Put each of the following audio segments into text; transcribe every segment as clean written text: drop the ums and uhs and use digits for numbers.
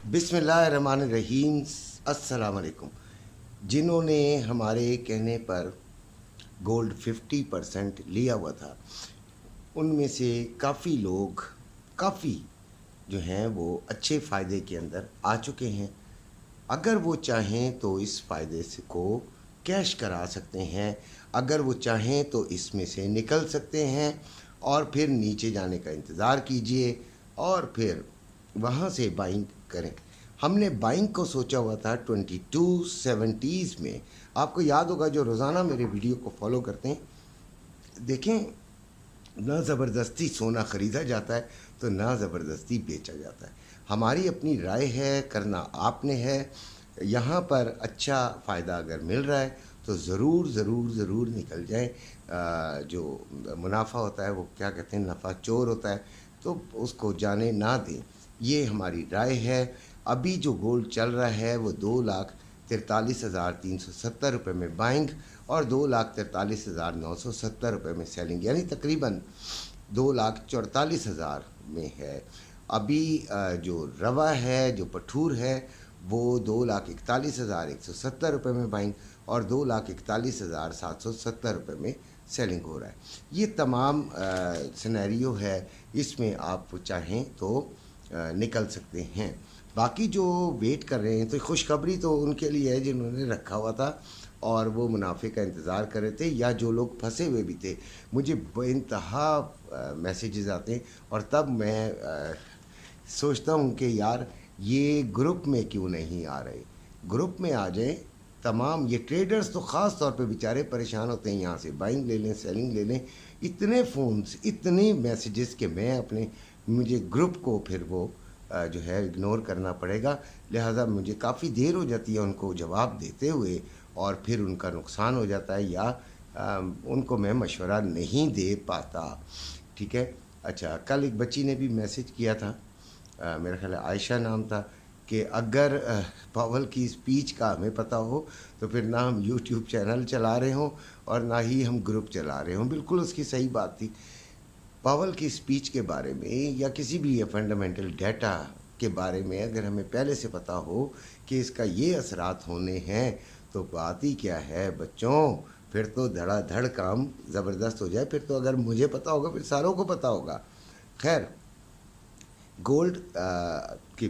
बिस्मिल्लाहिर्रहमानिर्रहीम। अस्सलाम वालेकुम। जिन्होंने हमारे कहने पर गोल्ड 50% लिया हुआ था, उनमें से काफ़ी लोग काफ़ी जो हैं वो अच्छे फ़ायदे के अंदर आ चुके हैं। अगर वो चाहें तो इस फ़ायदे से को कैश करा सकते हैं, अगर वो चाहें तो इसमें से निकल सकते हैं और फिर नीचे जाने का इंतज़ार कीजिए और फिर वहाँ से बाइंग करें। हमने बाइंग को सोचा हुआ था 2270s में। आपको याद होगा जो रोज़ाना मेरे वीडियो को फॉलो करते हैं, देखें ना ज़बरदस्ती सोना ख़रीदा जाता है तो ना ज़बरदस्ती बेचा जाता है। हमारी अपनी राय है, करना आपने है। यहाँ पर अच्छा फ़ायदा अगर मिल रहा है तो ज़रूर ज़रूर ज़रूर निकल जाएं। जो मुनाफा होता है वो क्या कहते हैं, नफ़ा चोर होता है, तो उसको जाने ना दें। ये हमारी राय है। अभी जो गोल्ड चल रहा है वो 2,43,370 रुपये में बाइंग और 2,43,970 रुपये में सेलिंग, यानी तकरीबन 2,44,000 में है। अभी जो रवा है, जो पठूर है, वो 2,41,170 रुपये में बाइंग और 2,41,770 रुपये में सेलिंग हो रहा है। ये तमाम सिनेरियो है, इसमें आप चाहें तो निकल सकते हैं। बाकी जो वेट कर रहे हैं तो खुशखबरी तो उनके लिए है जिन्होंने रखा हुआ था और वो मुनाफे का इंतज़ार कर रहे थे, या जो लोग फंसे हुए भी थे। मुझे बेइंतहा मैसेजेस आते हैं और तब मैं सोचता हूँ कि यार ये ग्रुप में क्यों नहीं आ रहे। ग्रुप में आ जाएं। तमाम ये ट्रेडर्स तो ख़ास तौर पे बेचारे परेशान होते हैं, यहाँ से बाइंग ले लें, सेलिंग ले लें। इतने फ़ोन्स, इतने मैसेजेस कि मुझे ग्रुप को फिर वो जो है इग्नोर करना पड़ेगा। लिहाजा मुझे काफ़ी देर हो जाती है उनको जवाब देते हुए और फिर उनका नुकसान हो जाता है या उनको मैं मशवरा नहीं दे पाता। ठीक है। अच्छा, कल एक बच्ची ने भी मैसेज किया था, मेरा ख्याल है आयशा नाम था, कि अगर पावल की स्पीच का हमें पता हो तो फिर ना हम यूट्यूब चैनल चला रहे हों और ना ही हम ग्रुप चला रहे हों। बिल्कुल उसकी सही बात थी। पावल की स्पीच के बारे में या किसी भी फंडामेंटल डाटा के बारे में अगर हमें पहले से पता हो कि इसका ये असरात होने हैं तो बात ही क्या है बच्चों, फिर तो धड़ाधड़ काम ज़बरदस्त हो जाए। फिर तो अगर मुझे पता होगा फिर सारों को पता होगा। खैर, गोल्ड की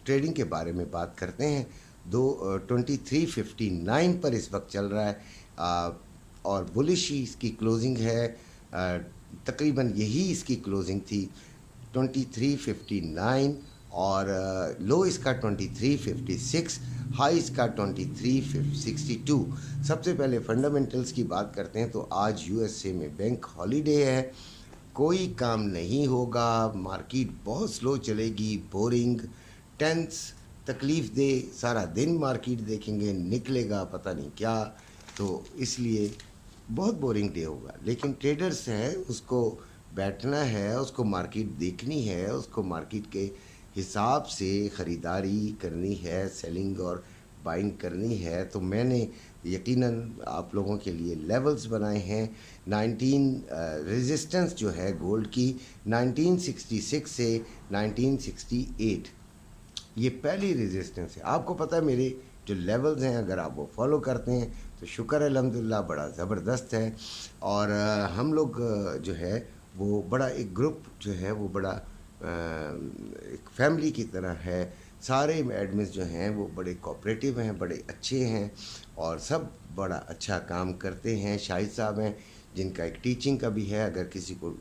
ट्रेडिंग के बारे में बात करते हैं। 2359 पर इस वक्त चल रहा है और बुलिश ही इसकी क्लोजिंग है। तकरीबन यही इसकी क्लोजिंग थी 2359 और लो इसका 2356, हाई इसका 2362। सबसे पहले फंडामेंटल्स की बात करते हैं तो आज यूएसए में बैंक हॉलीडे है, कोई काम नहीं होगा, मार्केट बहुत स्लो चलेगी, बोरिंग, टेंस, तकलीफ़ दे, सारा दिन मार्केट देखेंगे, निकलेगा पता नहीं क्या, तो इसलिए बहुत बोरिंग डे होगा। लेकिन ट्रेडर्स हैं, उसको बैठना है, उसको मार्केट देखनी है, उसको मार्केट के हिसाब से ख़रीदारी करनी है, सेलिंग और बाइंग करनी है। तो मैंने यकीनन आप लोगों के लिए लेवल्स बनाए हैं। 19 रेजिस्टेंस जो है गोल्ड की 1966 से 1968, ये पहली रेजिस्टेंस है। आपको पता है मेरे जो लेवल्स हैं, अगर आप वो फॉलो करते हैं तो शुक्र है, अल्हम्दुलिल्लाह बड़ा ज़बरदस्त है। और हम लोग जो है वो बड़ा एक ग्रुप जो है वो बड़ा एक फैमिली की तरह है। सारे एडमिन्स जो हैं वो बड़े कोऑपरेटिव हैं, बड़े अच्छे हैं और सब बड़ा अच्छा काम करते हैं। शाहिद साहब हैं जिनका एक टीचिंग का भी है, अगर किसी को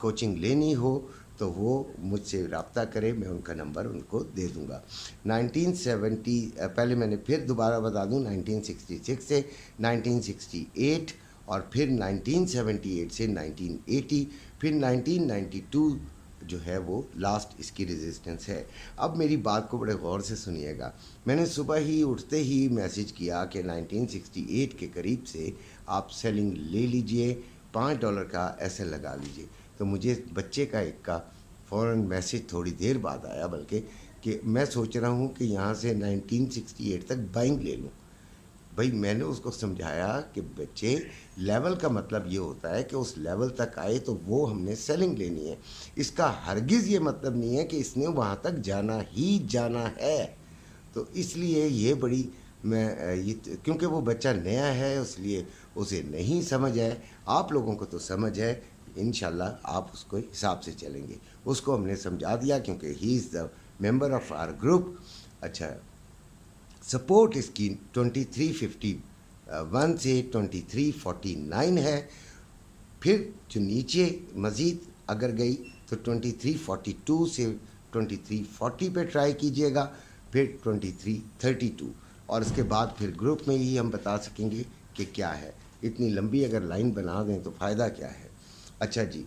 कोचिंग लेनी हो तो वो मुझसे रब्ता करे, मैं उनका नंबर उनको दे दूँगा। 1970 पहले मैंने फिर दोबारा बता दूँ, 1966 से 1968 और फिर 1978 से 1980, फिर 1992 जो है वो लास्ट इसकी रेजिस्टेंस है। अब मेरी बात को बड़े गौर से सुनिएगा। मैंने सुबह ही उठते ही मैसेज किया कि 1968 के करीब से आप सेलिंग ले लीजिए, $5 का ऐसे लगा लीजिए। तो मुझे बच्चे का एक का फ़ौरन मैसेज थोड़ी देर बाद आया, बल्कि कि मैं सोच रहा हूँ कि यहाँ से 1968 तक बाइंग ले लूँ। भाई मैंने उसको समझाया कि बच्चे लेवल का मतलब ये होता है कि उस लेवल तक आए तो वो हमने सेलिंग लेनी है, इसका हरगिज़ ये मतलब नहीं है कि इसने वहाँ तक जाना ही जाना है। तो इसलिए ये बड़ी मैं ये क्योंकि वो बच्चा नया है इसलिए उसे नहीं समझ है, आप लोगों को तो समझ है, इंशाल्लाह आप उसको हिसाब से चलेंगे। उसको हमने समझा दिया क्योंकि he is the member of our group. अच्छा, सपोर्ट इसकी 2351 से 2349 है। फिर जो नीचे मज़ीद अगर गई तो 2342 से 2340 पे ट्राई कीजिएगा, फिर 2332, और इसके बाद फिर ग्रुप में ही हम बता सकेंगे कि क्या है। इतनी लंबी अगर लाइन बना दें तो फ़ायदा क्या है। अच्छा जी,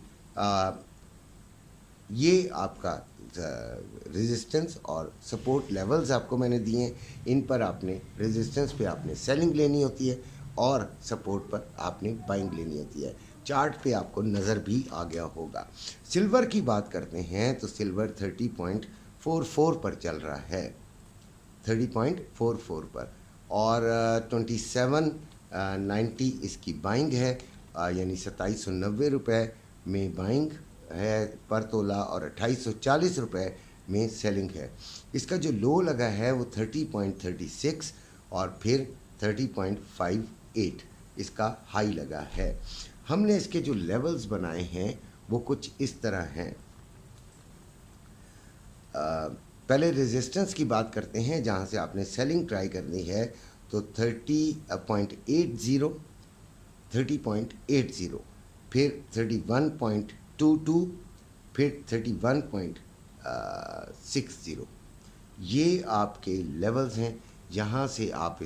ये आपका रेजिस्टेंस और सपोर्ट लेवल्स आपको मैंने दिए हैं। इन पर आपने रेजिस्टेंस पे आपने सेलिंग लेनी होती है और सपोर्ट पर आपने बाइंग लेनी होती है। चार्ट पे आपको नज़र भी आ गया होगा। सिल्वर की बात करते हैं तो सिल्वर 30.44 पर चल रहा है, 30.44 पर, और 2790 इसकी बाइंग है, यानी 2790 रुपये में बाइंग है पर तोला, और 2840 रुपये में सेलिंग है। इसका जो लो लगा है वो 30.36 और फिर 30.58 इसका हाई लगा है। हमने इसके जो लेवल्स बनाए हैं वो कुछ इस तरह हैं। पहले रेजिस्टेंस की बात करते हैं जहां से आपने सेलिंग ट्राई करनी है, तो 30.80, 30.80, फिर 31.22, फिर 31.60। ये आपके लेवल्स हैं जहाँ से आप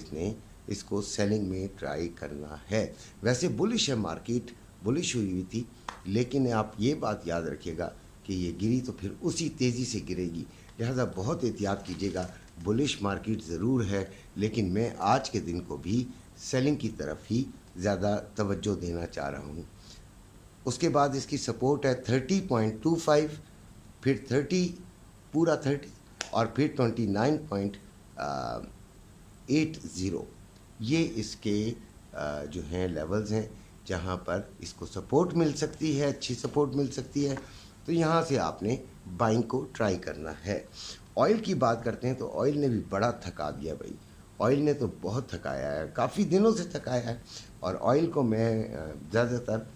इसको सेलिंग में ट्राई करना है। वैसे बुलिश है मार्केट, बुलिश हुई थी, लेकिन आप ये बात याद रखिएगा कि ये गिरी तो फिर उसी तेज़ी से गिरेगी, लिहाजा बहुत एहतियात कीजिएगा। बुलिश मार्केट ज़रूर है, लेकिन मैं आज के दिन को भी सेलिंग की तरफ ही ज़्यादा तवज्जो देना चाह रहा हूँ। उसके बाद इसकी सपोर्ट है 30.25, फिर 30, पूरा 30, और फिर 29.80। ये इसके जो हैं लेवल्स हैं जहाँ पर इसको सपोर्ट मिल सकती है, अच्छी सपोर्ट मिल सकती है। तो यहाँ से आपने बाइंग को ट्राई करना है। ऑयल की बात करते हैं तो ऑयल ने भी बड़ा थका दिया भाई, ऑयल ने तो बहुत थकाया है, काफ़ी दिनों से थकाया है, और ऑयल को मैं ज़्यादातर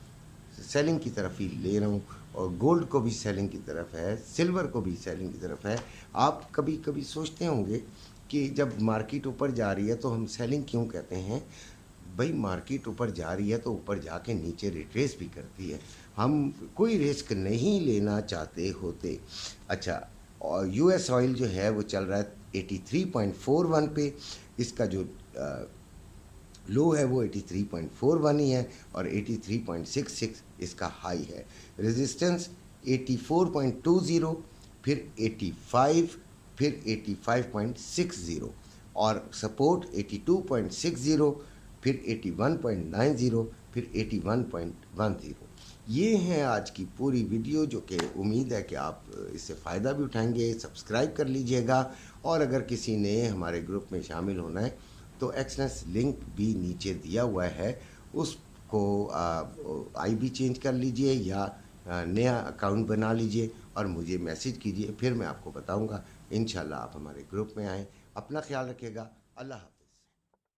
सेलिंग की तरफ ही ले रहा हूँ, और गोल्ड को भी सेलिंग की तरफ है, सिल्वर को भी सेलिंग की तरफ है। आप कभी कभी सोचते होंगे कि जब मार्केट ऊपर जा रही है तो हम सेलिंग क्यों कहते हैं। भाई मार्केट ऊपर जा रही है तो ऊपर जाके नीचे रिट्रेस भी करती है, हम कोई रिस्क नहीं लेना चाहते होते। अच्छा, और यूएस ऑयल जो है वो चल रहा है 83.41 पे, इसका जो लो है वो 83.41 ही है, और 83.66 इसका हाई है। रेजिस्टेंस 84.20, फिर 85, फिर 85.60, और सपोर्ट 82.60, फिर 81.90, फिर 81.10। ये हैं आज की पूरी वीडियो, जो कि उम्मीद है कि आप इससे फ़ायदा भी उठाएंगे। सब्सक्राइब कर लीजिएगा, और अगर किसी ने हमारे ग्रुप में शामिल होना है तो एक्सनेस लिंक भी नीचे दिया हुआ है, उसको आईबी चेंज कर लीजिए या नया अकाउंट बना लीजिए और मुझे मैसेज कीजिए, फिर मैं आपको बताऊंगा। इंशाल्लाह आप हमारे ग्रुप में आएँ। अपना ख्याल रखिएगा। अल्लाह हाफ़िज़।